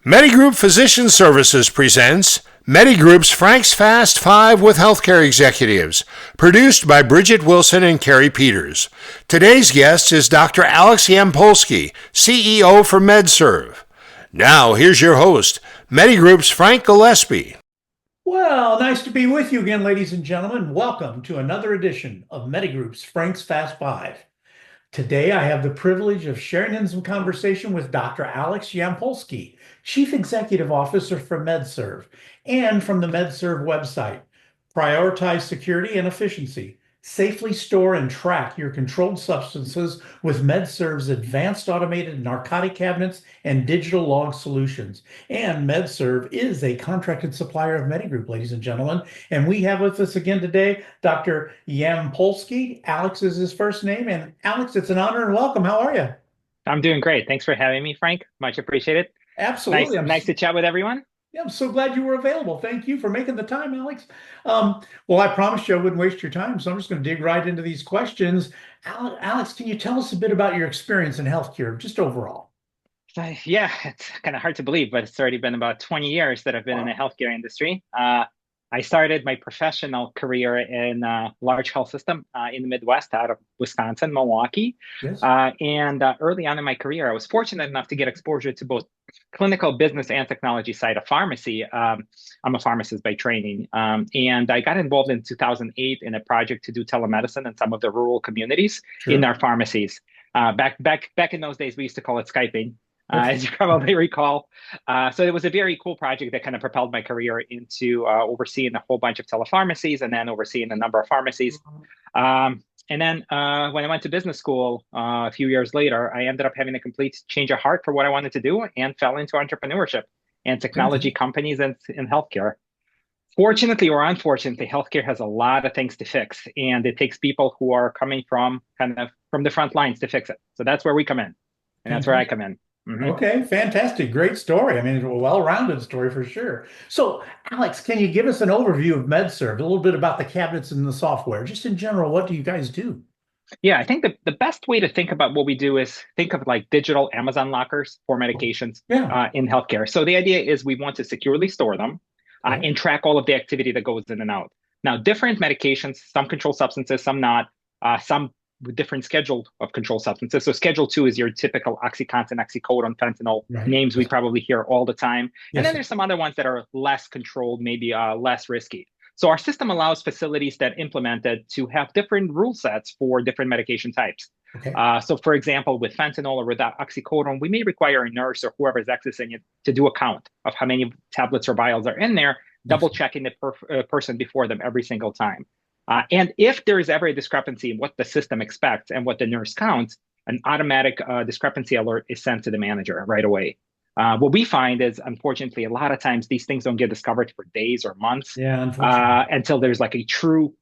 MediGroup Physician Services presents MediGroup's Frank's Fast Five with Healthcare Executives, produced by Bridget Wilson and Carrie Peters. Today's guest is Dr. Alex Yampolsky, CEO for MedServe. Now, here's your host, MediGroup's Frank Gillespie. Well, nice to be with you again, ladies and gentlemen. Welcome to another edition of MediGroup's Frank's Fast Five. Today, I have the privilege of sharing in some conversation with Dr. Alex Yampolsky, Chief Executive Officer for MedServe, and from the MedServe website. Prioritize security and efficiency. Safely store and track your controlled substances with MedServe's advanced automated narcotic cabinets and digital log solutions. And MedServe is a contracted supplier of MediGroup, ladies and gentlemen. And we have with us again today Dr. Yampolsky. Alex is his first name. And Alex, it's an honor and welcome. How are you? I'm doing great. Thanks for having me, Frank. Much appreciated. Absolutely. Nice to chat with everyone. Yeah, I'm so glad you were available. Thank you for making the time, Alex. Well, I promised you I wouldn't waste your time, so I'm just going to dig right into these questions. Alex, can you tell us a bit about your experience in healthcare, just overall? Yeah, it's kind of hard to believe, but it's already been about 20 years that I've been in the healthcare industry. I started my professional career in a large health system in the Midwest out of Wisconsin, Milwaukee. Yes. And early on in my career, I was fortunate enough to get exposure to both clinical business and technology side of pharmacy. I'm a pharmacist by training. And I got involved in 2008 in a project to do telemedicine in some of the rural communities in our pharmacies. Back in those days, we used to call it Skyping. As you probably recall. So it was a very cool project that kind of propelled my career into overseeing a whole bunch of telepharmacies and then overseeing a number of pharmacies. And then when I went to business school a few years later, I ended up having a complete change of heart for what I wanted to do and fell into entrepreneurship and technology companies and in healthcare. Fortunately or unfortunately, healthcare has a lot of things to fix, and it takes people who are coming from the front lines to fix it. So that's where we come in, and that's where I come in. Mm-hmm. Okay, fantastic. Great story. I mean, a well-rounded story for sure. So, Alex, can you give us an overview of MedServe, a little bit about the cabinets and the software? Just in general, what do you guys do? Yeah, I think the best way to think about what we do is think of like digital Amazon lockers for medications in healthcare. So the idea is we want to securely store them and track all of the activity that goes in and out. Now, different medications, some controlled substances, some not, some with different schedule of controlled substances. So Schedule 2 is your typical OxyContin, oxycodone, fentanyl names we probably hear all the time. And then there's some other ones that are less controlled, maybe less risky. So our system allows facilities that implement it to have different rule sets for different medication types. So for example, with fentanyl or with oxycodone, we may require a nurse or whoever is accessing it to do a count of how many tablets or vials are in there, double checking the person before them every single time. And if there is ever a discrepancy in what the system expects and what the nurse counts, an automatic discrepancy alert is sent to the manager right away. What we find is, unfortunately, a lot of times these things don't get discovered for days or months until there's like a true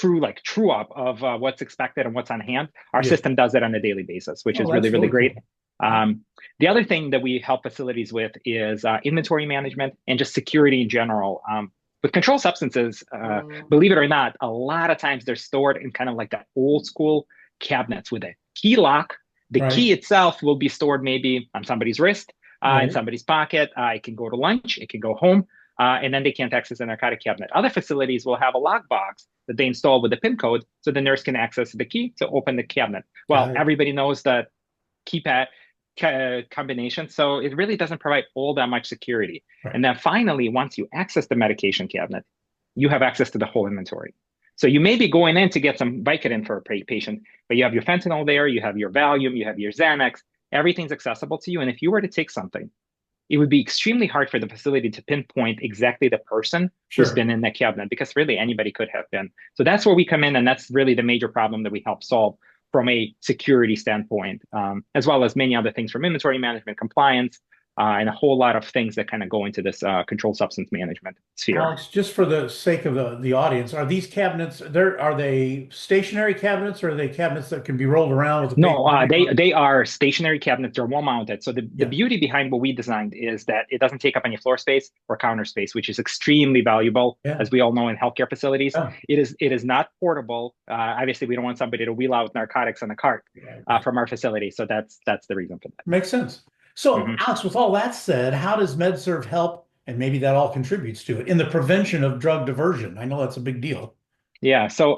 up of what's expected and what's on hand. Our system does it on a daily basis, which is really, really great. The other thing that we help facilities with is inventory management and just security in general. With controlled substances, believe it or not, a lot of times they're stored in kind of like the old school cabinets with a key lock. The key itself will be stored maybe on somebody's wrist, in somebody's pocket. It can go to lunch, it can go home, and then they can't access the narcotic cabinet. Other facilities will have a lockbox that they install with the PIN code so the nurse can access the key to open the cabinet. Well, everybody knows that keypad combination, so it really doesn't provide all that much security. And then finally, once you access the medication cabinet, you have access to the whole inventory. So you may be going in to get some Vicodin for a patient, but you have your fentanyl there, you have your Valium, you have your Xanax, everything's accessible to you. And if you were to take something, it would be extremely hard for the facility to pinpoint exactly the person who's been in that cabinet, because really anybody could have been. So that's where we come in, and that's really the major problem that we help solve from a security standpoint, as well as many other things from inventory management, compliance, and a whole lot of things that kind of go into this controlled substance management sphere. Alex, just for the sake of the audience, are these cabinets are they stationary cabinets, or are they cabinets that can be rolled around with they are stationary cabinets. They're wall mounted. So the beauty behind what we designed is that it doesn't take up any floor space or counter space, which is extremely valuable, as we all know in healthcare facilities. It is not portable. Obviously, we don't want somebody to wheel out narcotics on a cart from our facility. So that's the reason for that. Makes sense. So, Mhm. Alex, with all that said, how does MedServe help? And maybe that all contributes to it in the prevention of drug diversion. I know that's a big deal. Yeah. So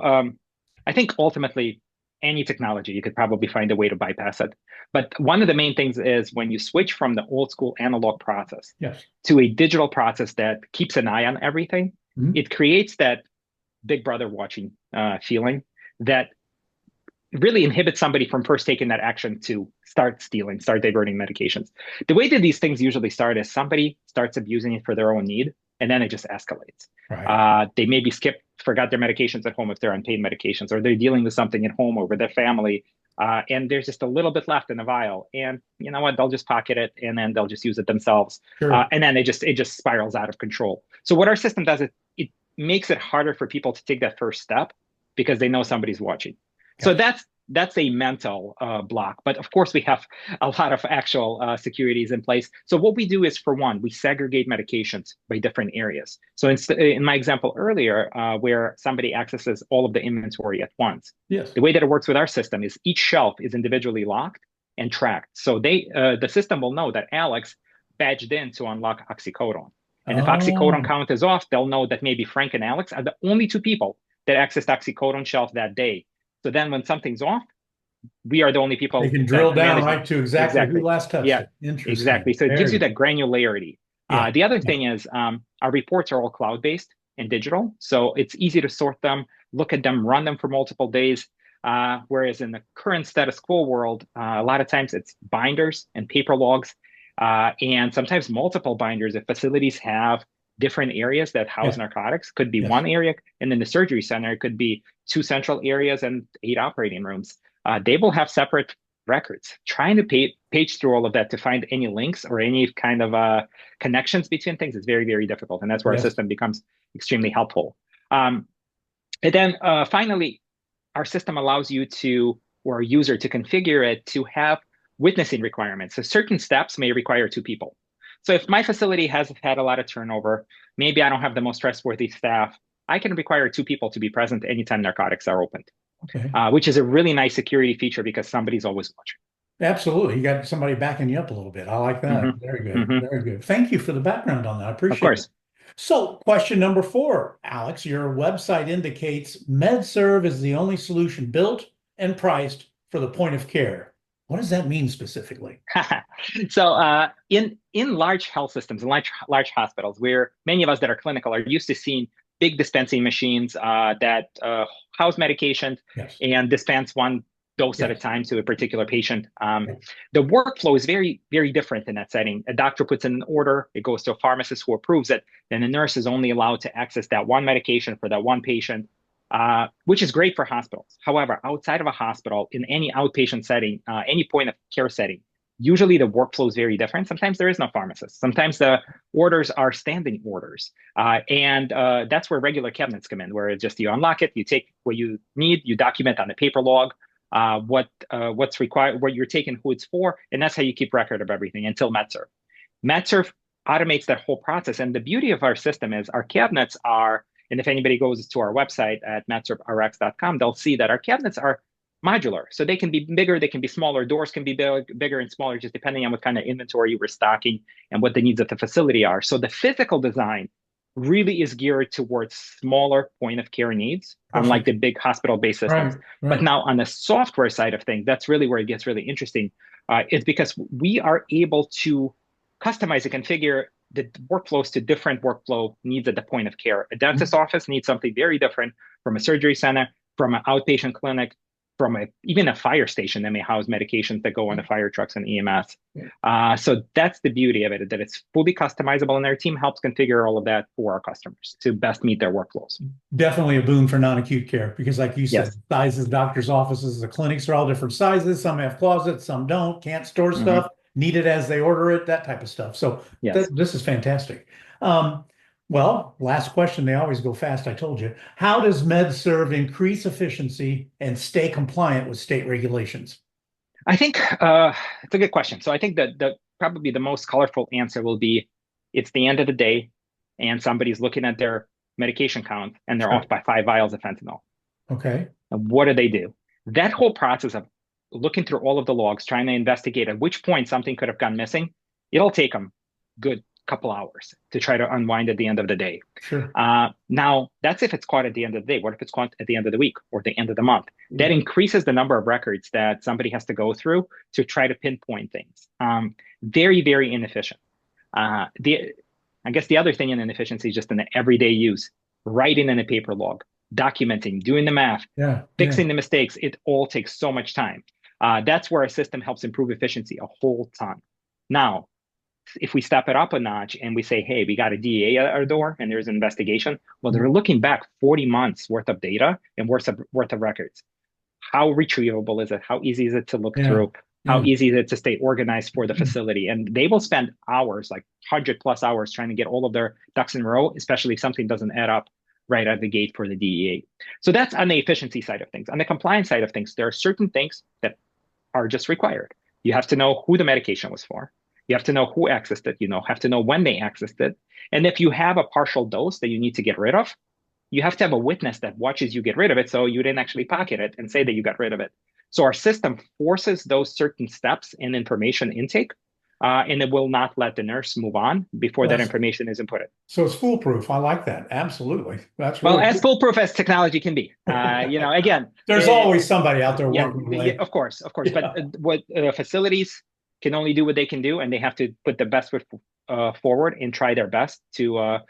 I think ultimately, any technology, you could probably find a way to bypass it. But one of the main things is when you switch from the old school analog process Yes. to a digital process that keeps an eye on everything, Mhm. it creates that big brother watching feeling that really inhibits somebody from first taking that action to start stealing, start diverting medications. The way that these things usually start is somebody starts abusing it for their own need, and then it just escalates. Right. They maybe forgot their medications at home if they're on pain medications, or they're dealing with something at home or with their family, and there's just a little bit left in the vial. And you know what? They'll just pocket it, and then they'll just use it themselves, Sure. and then it just spirals out of control. So what our system does is it makes it harder for people to take that first step because they know somebody's watching. So Gotcha. that's a mental block. But of course, we have a lot of actual securities in place. So what we do is, for one, we segregate medications by different areas. So in my example earlier, where somebody accesses all of the inventory at once, Yes. the way that it works with our system is each shelf is individually locked and tracked. So the system will know that Alex badged in to unlock oxycodone. And if oxycodone Oh, count is off, they'll know that maybe Frank and Alex are the only two people that accessed oxycodone shelf that day. So then when something's off, we are the only they people can drill that down manage. right to exactly who Exactly. last touched Yeah, it. Interesting. exactly. So it gives you Very that good. granularity. Yeah. The other Yeah. thing is our reports are all cloud-based and digital. So it's easy to sort them, look at them, run them for multiple days. Whereas in the current status quo world, a lot of times it's binders and paper logs, and sometimes multiple binders if facilities have different areas that house Yeah. narcotics. Could be Yes. one area, and in the surgery center, it could be two central areas and 8 operating rooms. They will have separate records. Trying to page through all of that to find any links or any kind of connections between things is very, very difficult. And that's where our Yes. system becomes extremely helpful. Um, and then finally, our system allows you to, or a user to configure it to have witnessing requirements. So certain steps may require two people. So if my facility has had a lot of turnover, maybe I don't have the most trustworthy staff, I can require two people to be present anytime narcotics are opened, Okay. which is a really nice security feature because somebody's always watching. Absolutely. You got somebody backing you up a little bit. I like that. Hmm. Very good. Hmm. Very good. Thank you for the background on that. I Of appreciate it. course. So, question number 4, Alex, your website indicates MedServe is the only solution built and priced for the point of care. What does that mean specifically? So in large health systems, in large hospitals, where many of us that are clinical are used to seeing big dispensing machines that house medications Yes. and dispense one dose at a Yes. time to a particular patient. Yes. The workflow is very, very different in that setting. A doctor puts in an order, it goes to a pharmacist who approves it, then the nurse is only allowed to access that one medication for that one patient, which is great for hospitals. However, outside of a hospital, in any outpatient setting, any point of care setting, usually the workflow is very different. Sometimes there is no pharmacist. Sometimes the orders are standing orders. And that's where regular cabinets come in, where it's just you unlock it, you take what you need, you document on the paper log what's required, what you're taking, who it's for, and that's how you keep record of everything until MedServe. MedServe automates that whole process. And the beauty of our system is our cabinets are, and if anybody goes to our website at medserverx.com, they'll see that our cabinets are modular. So they can be bigger, they can be smaller, doors can be bigger and smaller, just depending on what kind of inventory you were stocking and what the needs of the facility are. So the physical design really is geared towards smaller point of care needs, unlike Perfect. the big hospital-based systems. Right. But Right. now on the software side of things, that's really where it gets really interesting. It's because we are able to customize and configure the workflows to different workflow needs at the point of care. A dentist office needs something very different from a surgery center, from an outpatient clinic, from even a fire station that may house medications that go on the fire trucks and EMS. So that's the beauty of it, that it's fully customizable, and our team helps configure all of that for our customers to best meet their workflows. Definitely a boon for non-acute care because, like you said, Yes. sizes, doctors' offices, the clinics are all different sizes. Some have closets, some don't, can't store Hmm. stuff, need it as they order it, that type of stuff. So Yes. this is fantastic. Um, well, last question. They always go fast, I told you. How does MedServe increase efficiency and stay compliant with state regulations? I think it's a good question. So I think that probably the most colorful answer will be it's the end of the day and somebody's looking at their medication count and they're Sure. off by 5 vials of fentanyl. Okay. And what do? That whole process of looking through all of the logs, trying to investigate at which point something could have gone missing. It'll take them good couple hours to try to unwind at the end of the day. Sure. Now, that's if it's caught at the end of the day. What if it's caught at the end of the week or the end of the month? That increases the number of records that somebody has to go through to try to pinpoint things. Very, very inefficient. I guess the other thing in inefficiency is just in the everyday use, writing in a paper log, documenting, doing the math, fixing the mistakes. It all takes so much time. That's where a system helps improve efficiency a whole ton. Now, if we step it up a notch and we say, hey, we got a DEA at our door and there's an investigation, well, they're looking back 40 months worth of data and worth of records. How retrievable is it? How easy is it to look through? How easy is it to stay organized for the facility? And they will spend hours, like 100+ hours, trying to get all of their ducks in a row, especially if something doesn't add up right at the gate for the DEA. So that's on the efficiency side of things. On the compliance side of things, there are certain things that are just required. You have to know who the medication was for. You have to know who accessed it, have to know when they accessed it. And if you have a partial dose that you need to get rid of, you have to have a witness that watches you get rid of it so you didn't actually pocket it and say that you got rid of it. So our system forces those certain steps in information intake, and it will not let the nurse move on before that information is inputted. So it's foolproof. I like that. Absolutely. That's really as foolproof as technology can be. Again, there's always somebody out there working. Of course. But what facilities can only do what they can do, and they have to put the best foot forward and try their best to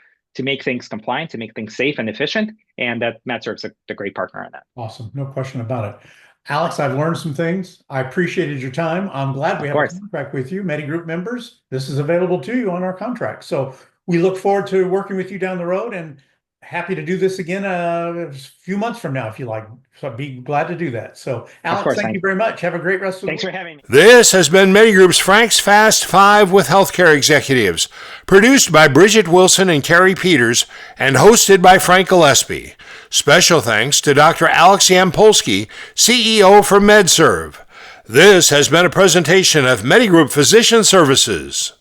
make things compliant, to make things safe and efficient. And that MedServe's a great partner on that. Awesome. No question about it. Alex, I've learned some things. I appreciated your time. I'm glad we have a contract with you. MediGroup members, this is available to you on our contract. So we look forward to working with you down the road and happy to do this again a few months from now if you like. So I'd be glad to do that. So Alex, thank you very much. Have a great rest of the week. Thanks for having me. This has been MediGroup's Frank's Fast 5 with Healthcare Executives, produced by Bridget Wilson and Carrie Peters, and hosted by Frank Gillespie. Special thanks to Dr. Alex Yampolsky, CEO for MedServe. This has been a presentation of MediGroup Physician Services.